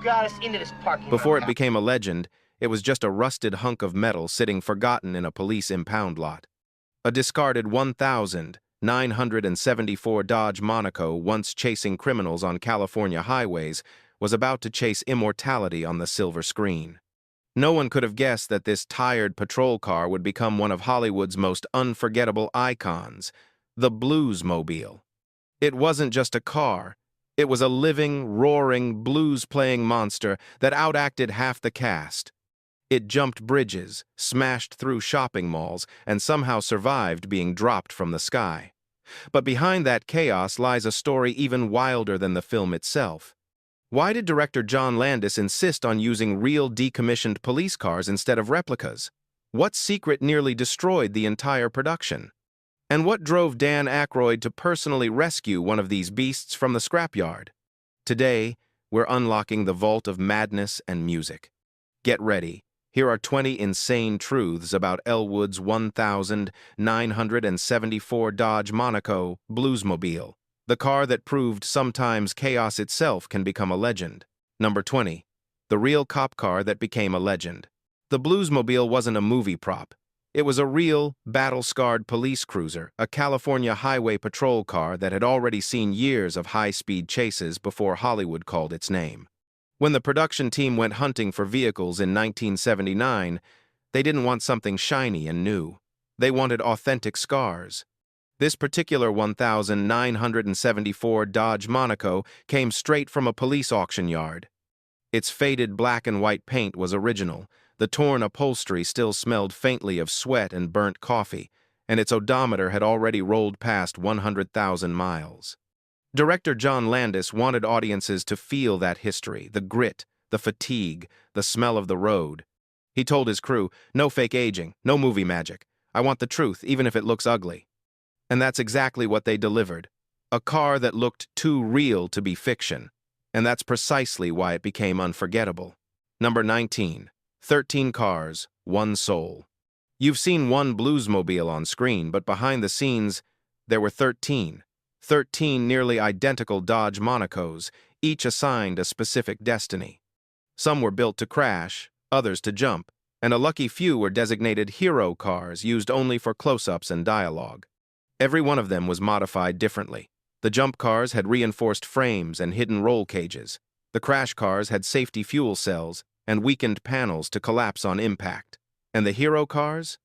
got us into this parking lot? Before it became a legend, it was just a rusted hunk of metal sitting forgotten in a police impound lot. A discarded 1,974 Dodge Monaco, once chasing criminals on California highways, was about to chase immortality on the silver screen. No one could have guessed that this tired patrol car would become one of Hollywood's most unforgettable icons, the Bluesmobile. It wasn't just a car. It was a living, roaring, blues-playing monster that outacted half the cast. It jumped bridges, smashed through shopping malls, and somehow survived being dropped from the sky. But behind that chaos lies a story even wilder than the film itself. Why did director John Landis insist on using real decommissioned police cars instead of replicas? What secret nearly destroyed the entire production? And what drove Dan Aykroyd to personally rescue one of these beasts from the scrapyard? Today, we're unlocking the vault of madness and music. Get ready. Here are 20 insane truths about Elwood's 1,974 Dodge Monaco Bluesmobile, the car that proved sometimes chaos itself can become a legend. Number 20. The real cop car that became a legend. The Bluesmobile wasn't a movie prop. It was a real, battle-scarred police cruiser, a California highway patrol car that had already seen years of high-speed chases before Hollywood called its name. When the production team went hunting for vehicles in 1979, they didn't want something shiny and new. They wanted authentic scars. This particular 1,974 Dodge Monaco came straight from a police auction yard. Its faded black and white paint was original. The torn upholstery still smelled faintly of sweat and burnt coffee, and its odometer had already rolled past 100,000 miles. Director John Landis wanted audiences to feel that history, the grit, the fatigue, the smell of the road. He told his crew, "No fake aging, no movie magic. I want the truth, even if it looks ugly." And that's exactly what they delivered. A car that looked too real to be fiction. And that's precisely why it became unforgettable. Number 19. 13 cars, one soul. You've seen one Bluesmobile on screen, but behind the scenes, there were 13. 13 nearly identical Dodge Monacos, each assigned a specific destiny. Some were built to crash, others to jump, and a lucky few were designated hero cars used only for close-ups and dialogue. Every one of them was modified differently. The jump cars had reinforced frames and hidden roll cages. The crash cars had safety fuel cells and weakened panels to collapse on impact. And the hero cars?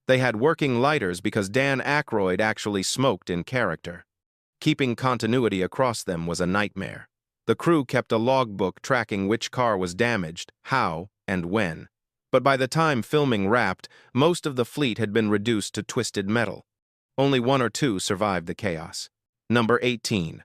They had working lighters because Dan Aykroyd actually smoked in character. Keeping continuity across them was a nightmare. The crew kept a logbook tracking which car was damaged, how, and when. But by the time filming wrapped, most of the fleet had been reduced to twisted metal. Only one or two survived the chaos. Number 18.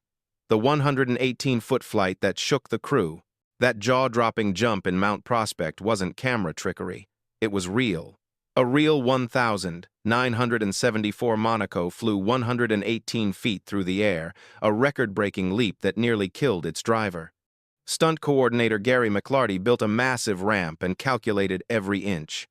The 118-foot flight that shook the crew. That jaw-dropping jump in Mount Prospect wasn't camera trickery. It was real. A real 1,974 Monaco flew 118 feet through the air, a record-breaking leap that nearly killed its driver. Stunt coordinator Gary McLarty built a massive ramp and calculated every inch.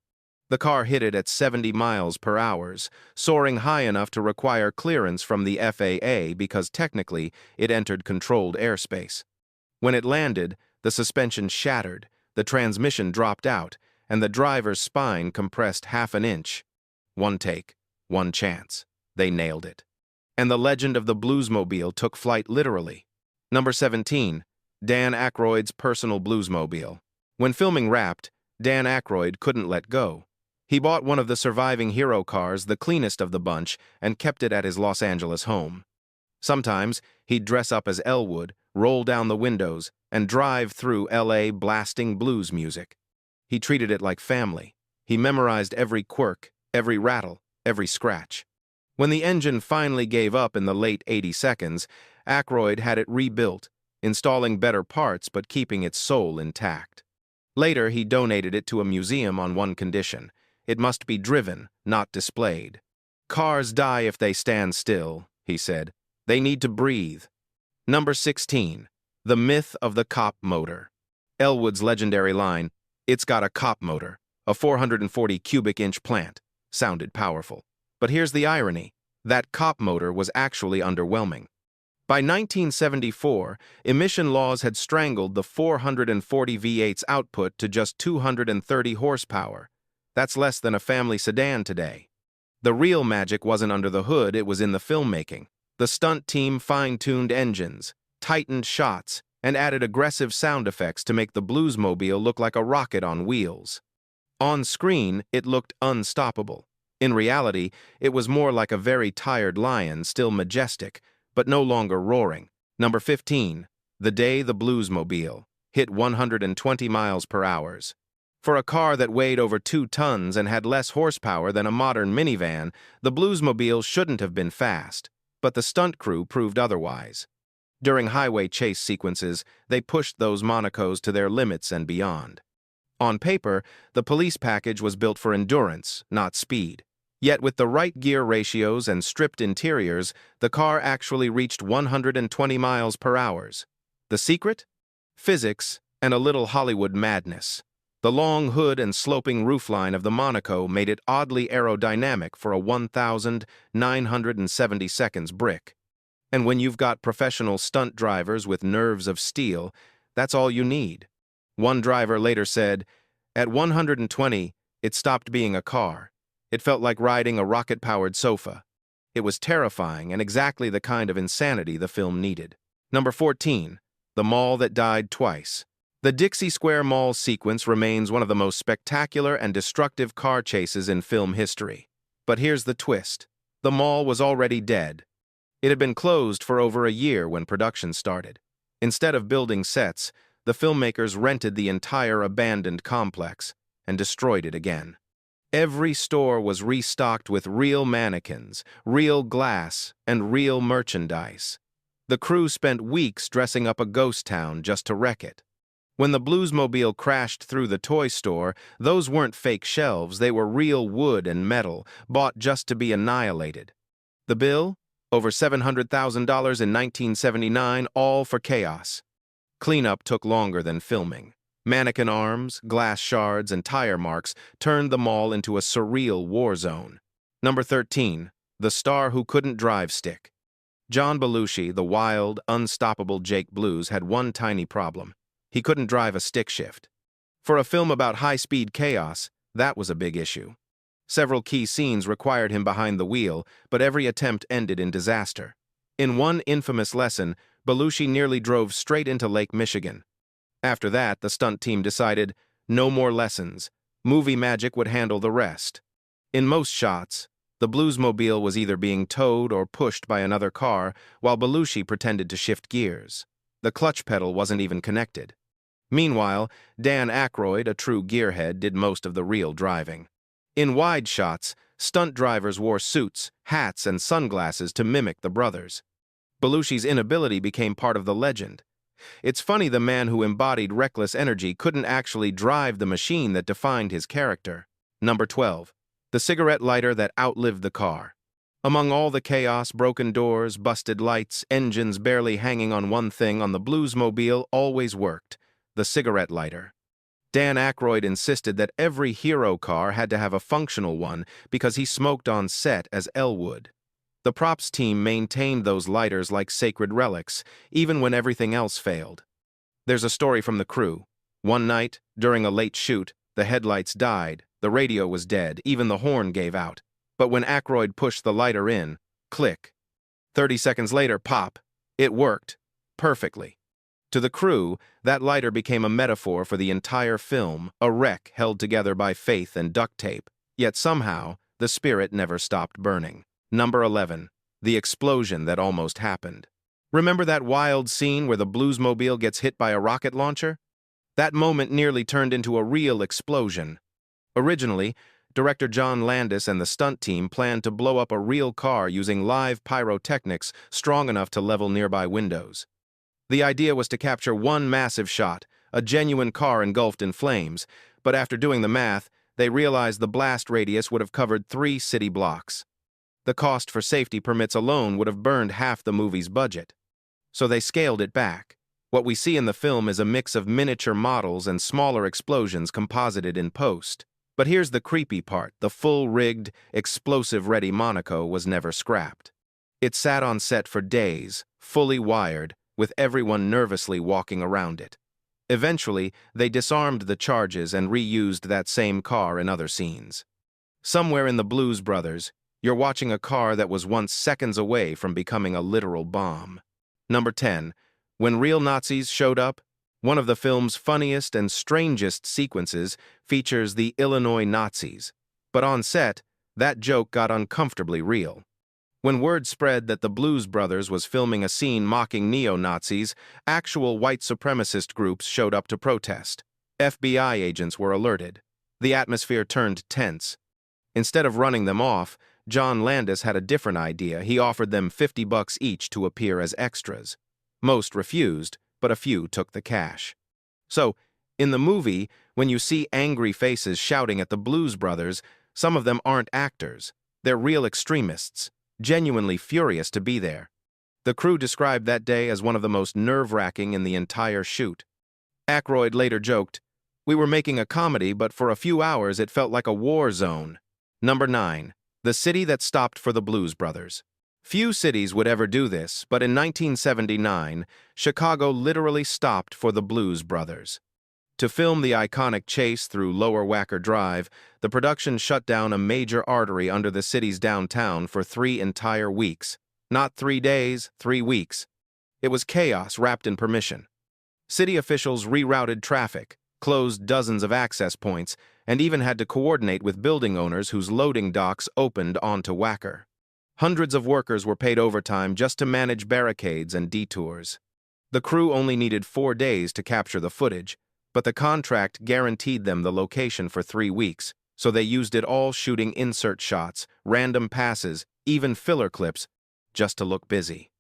The car hit it at 70 miles per hour, soaring high enough to require clearance from the FAA because technically it entered controlled airspace. When it landed, the suspension shattered, the transmission dropped out, and the driver's spine compressed half an inch. One take, one chance. They nailed it. And the legend of the Bluesmobile took flight literally. Number 17. Dan Aykroyd's personal Bluesmobile. When filming wrapped, Dan Aykroyd couldn't let go. He bought one of the surviving hero cars, the cleanest of the bunch, and kept it at his Los Angeles home. Sometimes, he'd dress up as Elwood, roll down the windows, and drive through LA blasting blues music. He treated it like family. He memorized every quirk, every rattle, every scratch. When the engine finally gave up in the late 80 seconds, Aykroyd had it rebuilt, installing better parts but keeping its soul intact. Later, he donated it to a museum on one condition: it must be driven, not displayed. "Cars die if they stand still," he said. "They need to breathe." Number 16. The myth of the cop motor. Elwood's legendary line, "It's got a cop motor, a 440 cubic inch plant," sounded powerful. But here's the irony. That cop motor was actually underwhelming. By 1974, emission laws had strangled the 440 V8's output to just 230 horsepower. That's less than a family sedan today. The real magic wasn't under the hood, it was in the filmmaking. The stunt team fine-tuned engines, tightened shots, and added aggressive sound effects to make the Bluesmobile look like a rocket on wheels. On screen, it looked unstoppable. In reality, it was more like a very tired lion, still majestic, but no longer roaring. Number 15. The day the Bluesmobile hit 120 miles per hour. For a car that weighed over 2 tons and had less horsepower than a modern minivan, the Bluesmobile shouldn't have been fast, but the stunt crew proved otherwise. During highway chase sequences, they pushed those Monacos to their limits and beyond. On paper, the police package was built for endurance, not speed. Yet with the right gear ratios and stripped interiors, the car actually reached 120 miles per hour. The secret? Physics and a little Hollywood madness. The long hood and sloping roofline of the Monaco made it oddly aerodynamic for a 1,970 seconds brick. And when you've got professional stunt drivers with nerves of steel, that's all you need. One driver later said, "At 120, it stopped being a car. It felt like riding a rocket-powered sofa." It was terrifying and exactly the kind of insanity the film needed. Number 14. The Mall That Died Twice. The Dixie Square Mall sequence remains one of the most spectacular and destructive car chases in film history. But here's the twist. The mall was already dead. It had been closed for over a year when production started. Instead of building sets, the filmmakers rented the entire abandoned complex and destroyed it again. Every store was restocked with real mannequins, real glass, and real merchandise. The crew spent weeks dressing up a ghost town just to wreck it. When the Bluesmobile crashed through the toy store, those weren't fake shelves, they were real wood and metal, bought just to be annihilated. The bill? Over $700,000 in 1979, all for chaos. Cleanup took longer than filming. Mannequin arms, glass shards, and tire marks turned the mall into a surreal war zone. Number 13. The Star Who Couldn't Drive Stick. John Belushi, the wild, unstoppable Jake Blues, had one tiny problem. He couldn't drive a stick shift. For a film about high-speed chaos, that was a big issue. Several key scenes required him behind the wheel, but every attempt ended in disaster. In one infamous lesson, Belushi nearly drove straight into Lake Michigan. After that, the stunt team decided, no more lessons. Movie magic would handle the rest. In most shots, the Bluesmobile was either being towed or pushed by another car, while Belushi pretended to shift gears. The clutch pedal wasn't even connected. Meanwhile, Dan Aykroyd, a true gearhead, did most of the real driving. In wide shots, stunt drivers wore suits, hats, and sunglasses to mimic the brothers. Belushi's inability became part of the legend. It's funny the man who embodied reckless energy couldn't actually drive the machine that defined his character. Number 12. The cigarette lighter that outlived the car. Among all the chaos, broken doors, busted lights, engines barely hanging on one thing on the Bluesmobile always worked: the cigarette lighter. Dan Aykroyd insisted that every hero car had to have a functional one because he smoked on set as Elwood. The props team maintained those lighters like sacred relics, even when everything else failed. There's a story from the crew. One night, during a late shoot, the headlights died, the radio was dead, even the horn gave out. But when Aykroyd pushed the lighter in, click. 30 seconds later, pop. It worked. Perfectly. To the crew, that lighter became a metaphor for the entire film, a wreck held together by faith and duct tape. Yet somehow, the spirit never stopped burning. Number 11. The explosion that almost happened. Remember that wild scene where the Bluesmobile gets hit by a rocket launcher? That moment nearly turned into a real explosion. Originally, director John Landis and the stunt team planned to blow up a real car using live pyrotechnics strong enough to level nearby windows. The idea was to capture one massive shot, a genuine car engulfed in flames, but after doing the math, they realized the blast radius would have covered 3 city blocks. The cost for safety permits alone would have burned half the movie's budget. So they scaled it back. What we see in the film is a mix of miniature models and smaller explosions composited in post. But here's the creepy part: the full-rigged, explosive-ready Monaco was never scrapped. It sat on set for days, fully wired, with everyone nervously walking around it. Eventually, they disarmed the charges and reused that same car in other scenes. Somewhere in the Blues Brothers, you're watching a car that was once seconds away from becoming a literal bomb. Number 10. When real Nazis showed up, one of the film's funniest and strangest sequences features the Illinois Nazis. But on set, that joke got uncomfortably real. When word spread that the Blues Brothers was filming a scene mocking neo-Nazis, actual white supremacist groups showed up to protest. FBI agents were alerted. The atmosphere turned tense. Instead of running them off, John Landis had a different idea. He offered them $50 each to appear as extras. Most refused, but a few took the cash. So, in the movie, when you see angry faces shouting at the Blues Brothers, some of them aren't actors. They're real extremists, genuinely furious to be there. The crew described that day as one of the most nerve-wracking in the entire shoot. Aykroyd later joked, "We were making a comedy, but for a few hours it felt like a war zone." Number 9. The city that stopped for the Blues Brothers. Few cities would ever do this, but in 1979, Chicago literally stopped for the Blues Brothers. To film the iconic chase through Lower Wacker Drive, the production shut down a major artery under the city's downtown for 3 entire weeks. Not 3 days, 3 weeks. It was chaos wrapped in permission. City officials rerouted traffic, closed dozens of access points, and even had to coordinate with building owners whose loading docks opened onto Wacker. Hundreds of workers were paid overtime just to manage barricades and detours. The crew only needed 4 days to capture the footage, but the contract guaranteed them the location for 3 weeks, so they used it all shooting insert shots, random passes, even filler clips, just to look busy.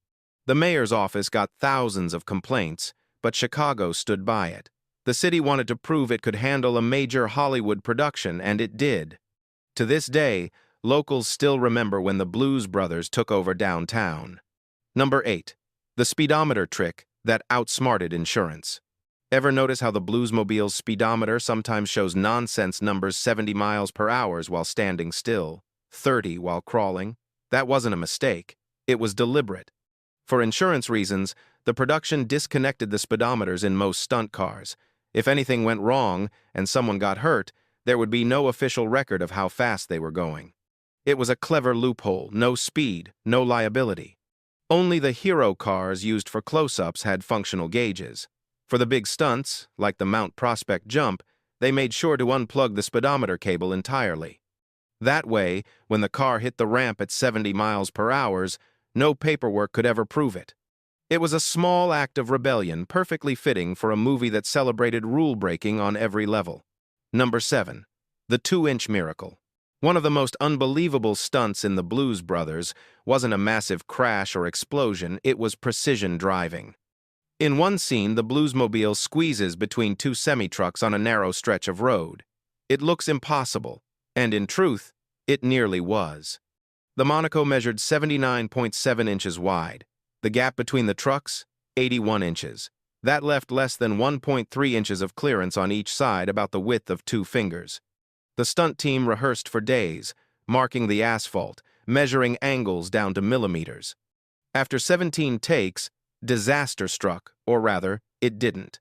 The mayor's office got thousands of complaints, but Chicago stood by it. The city wanted to prove it could handle a major Hollywood production, and it did. To this day, locals still remember when the Blues Brothers took over downtown. Number 8. The speedometer trick that outsmarted insurance. Ever notice how the Bluesmobile's speedometer sometimes shows nonsense numbers 70 miles per hour while standing still, 30 while crawling? That wasn't a mistake. It was deliberate. For insurance reasons, the production disconnected the speedometers in most stunt cars. If anything went wrong and someone got hurt, there would be no official record of how fast they were going. It was a clever loophole, no speed, no liability. Only the hero cars used for close-ups had functional gauges. For the big stunts, like the Mount Prospect jump, they made sure to unplug the speedometer cable entirely. That way, when the car hit the ramp at 70 miles per hour, no paperwork could ever prove it. It was a small act of rebellion, perfectly fitting for a movie that celebrated rule-breaking on every level. Number 7. The 2-inch miracle. One of the most unbelievable stunts in the Blues Brothers wasn't a massive crash or explosion, it was precision driving. In one scene, the Bluesmobile squeezes between 2 semi-trucks on a narrow stretch of road. It looks impossible, and in truth, it nearly was. The Monaco measured 79.7 inches wide. The gap between the trucks, 81 inches. That left less than 1.3 inches of clearance on each side, about the width of 2 fingers. The stunt team rehearsed for days, marking the asphalt, measuring angles down to millimeters. After 17 takes, disaster struck, or rather, it didn't.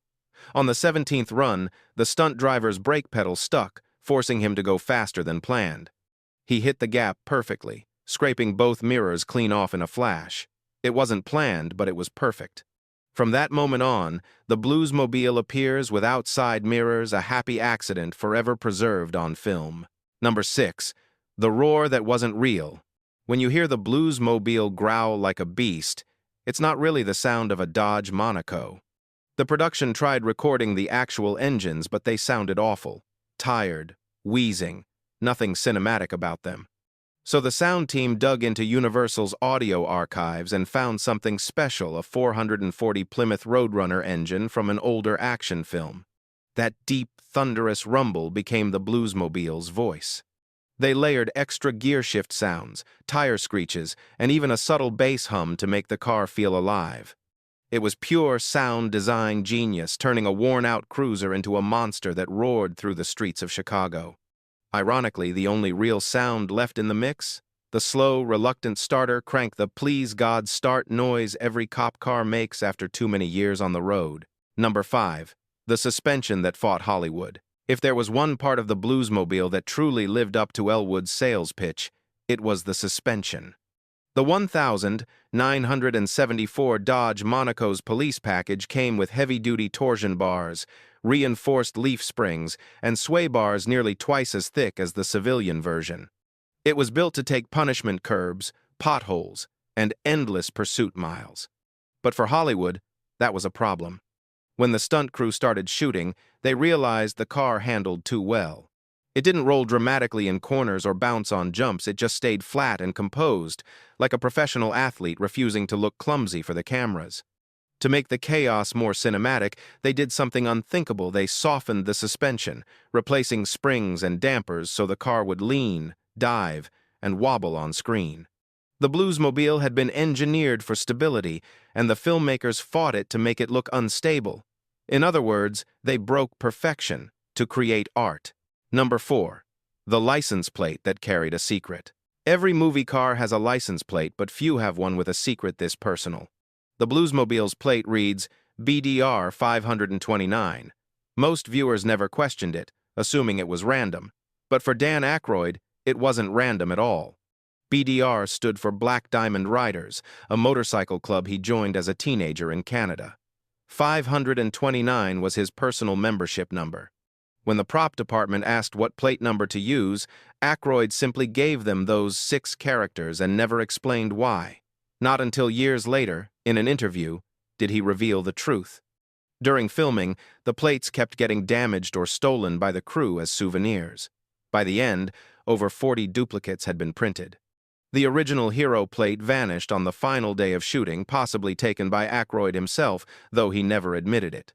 On the 17th run, the stunt driver's brake pedal stuck, forcing him to go faster than planned. He hit the gap perfectly, scraping both mirrors clean off in a flash. It wasn't planned, but it was perfect. From that moment on, the Bluesmobile appears without side mirrors, a happy accident forever preserved on film. Number 6. The roar that wasn't real. When you hear the Bluesmobile growl like a beast, it's not really the sound of a Dodge Monaco. The production tried recording the actual engines, but they sounded awful. Tired, wheezing, nothing cinematic about them. So the sound team dug into Universal's audio archives and found something special, a 440 Plymouth Roadrunner engine from an older action film. That deep, thunderous rumble became the Bluesmobile's voice. They layered extra gear shift sounds, tire screeches, and even a subtle bass hum to make the car feel alive. It was pure sound design genius, turning a worn-out cruiser into a monster that roared through the streets of Chicago. Ironically, the only real sound left in the mix? The slow, reluctant starter cranked the please God start noise every cop car makes after too many years on the road. Number 5. The suspension that fought Hollywood. If there was one part of the Bluesmobile that truly lived up to Elwood's sales pitch, it was the suspension. The 1,974 Dodge Monaco's police package came with heavy-duty torsion bars, reinforced leaf springs, and sway bars nearly twice as thick as the civilian version. It was built to take punishment curbs, potholes, and endless pursuit miles. But for Hollywood, that was a problem. When the stunt crew started shooting, they realized the car handled too well. It didn't roll dramatically in corners or bounce on jumps, it just stayed flat and composed, like a professional athlete refusing to look clumsy for the cameras. To make the chaos more cinematic, they did something unthinkable. They softened the suspension, replacing springs and dampers so the car would lean, dive, and wobble on screen. The Bluesmobile had been engineered for stability, and the filmmakers fought it to make it look unstable. In other words, they broke perfection to create art. Number 4. The license plate that carried a secret. Every movie car has a license plate, but few have one with a secret this personal. The Bluesmobile's plate reads BDR 529. Most viewers never questioned it, assuming it was random. But for Dan Aykroyd, it wasn't random at all. BDR stood for Black Diamond Riders, a motorcycle club he joined as a teenager in Canada. 529 was his personal membership number. When the prop department asked what plate number to use, Aykroyd simply gave them those 6 characters and never explained why. Not until years later, in an interview, did he reveal the truth. During filming, the plates kept getting damaged or stolen by the crew as souvenirs. By the end, over 40 duplicates had been printed. The original hero plate vanished on the final day of shooting, possibly taken by Aykroyd himself, though he never admitted it.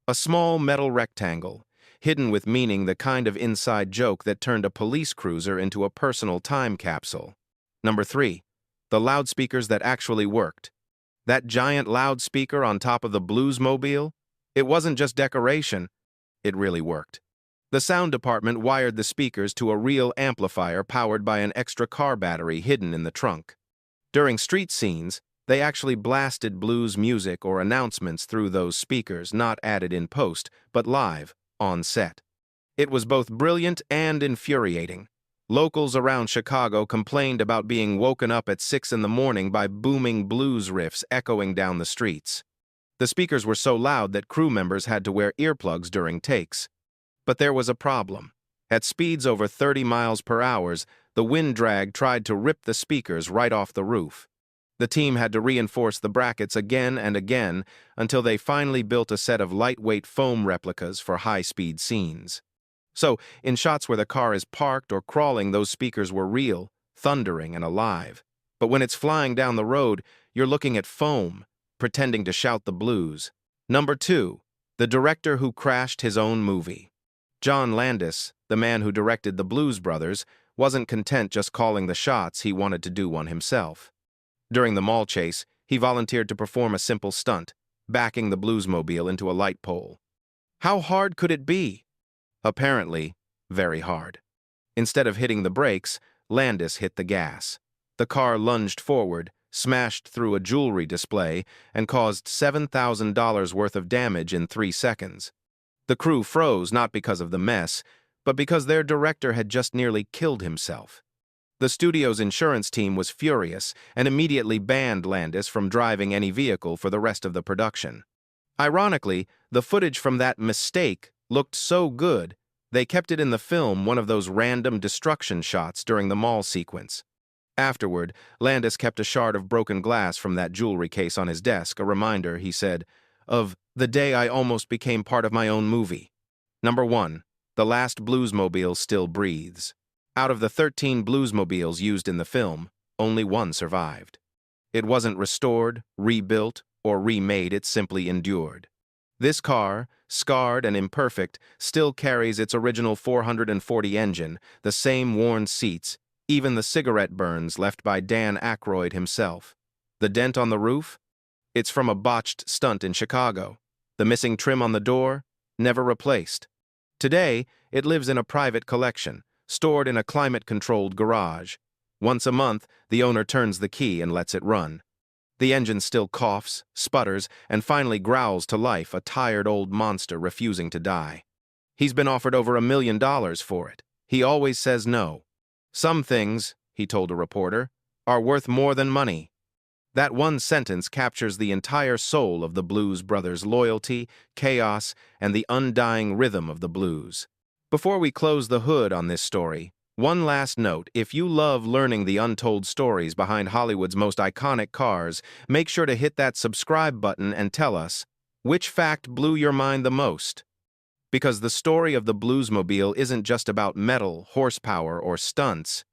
A small metal rectangle, hidden with meaning, the kind of inside joke that turned a police cruiser into a personal time capsule. Number 3. The loudspeakers that actually worked. That giant loudspeaker on top of the Bluesmobile? It wasn't just decoration, it really worked. The sound department wired the speakers to a real amplifier powered by an extra car battery hidden in the trunk. During street scenes, they actually blasted blues music or announcements through those speakers, not added in post, but live, on set. It was both brilliant and infuriating. Locals around Chicago complained about being woken up at 6 in the morning by booming blues riffs echoing down the streets. The speakers were so loud that crew members had to wear earplugs during takes. But there was a problem. At speeds over 30 miles per hour, the wind drag tried to rip the speakers right off the roof. The team had to reinforce the brackets again and again until they finally built a set of lightweight foam replicas for high-speed scenes. So, in shots where the car is parked or crawling, those speakers were real, thundering and alive. But when it's flying down the road, you're looking at foam, pretending to shout the blues. Number 2. The director who crashed his own movie. John Landis, the man who directed the Blues Brothers, wasn't content just calling the shots, he wanted to do one himself. During the mall chase, he volunteered to perform a simple stunt, backing the Bluesmobile into a light pole. How hard could it be? Apparently, very hard. Instead of hitting the brakes, Landis hit the gas. The car lunged forward, smashed through a jewelry display, and caused $7,000 worth of damage in 3 seconds. The crew froze not because of the mess, but because their director had just nearly killed himself. The studio's insurance team was furious and immediately banned Landis from driving any vehicle for the rest of the production. Ironically, the footage from that mistake looked so good, they kept it in the film, one of those random destruction shots during the mall sequence. Afterward, Landis kept a shard of broken glass from that jewelry case on his desk, a reminder, he said, of the day I almost became part of my own movie. Number 1. The last Bluesmobile still breathes. Out of the 13 Bluesmobiles used in the film, only one survived. It wasn't restored, rebuilt, or remade, it simply endured. This car, scarred and imperfect, still carries its original 440 engine, the same worn seats, even the cigarette burns left by Dan Aykroyd himself. The dent on the roof? It's from a botched stunt in Chicago. The missing trim on the door? Never replaced. Today, it lives in a private collection, stored in a climate-controlled garage. Once a month, the owner turns the key and lets it run. The engine still coughs, sputters, and finally growls to life, a tired old monster refusing to die. He's been offered over $1 million for it. He always says no. Some things, he told a reporter, are worth more than money. That one sentence captures the entire soul of the Blues Brothers' loyalty, chaos, and the undying rhythm of the blues. Before we close the hood on this story, one last note: if you love learning the untold stories behind Hollywood's most iconic cars, make sure to hit that subscribe button and tell us, which fact blew your mind the most? Because the story of the Bluesmobile isn't just about metal, horsepower, or stunts.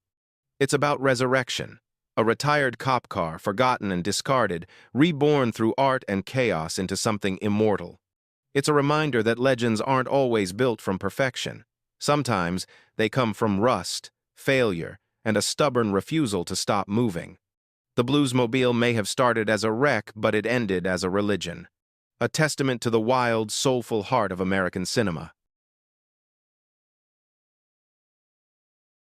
It's about resurrection. A retired cop car, forgotten and discarded, reborn through art and chaos into something immortal. It's a reminder that legends aren't always built from perfection. Sometimes they come from rust, failure, and a stubborn refusal to stop moving. The Bluesmobile may have started as a wreck, but it ended as a religion. A testament to the wild, soulful heart of American cinema.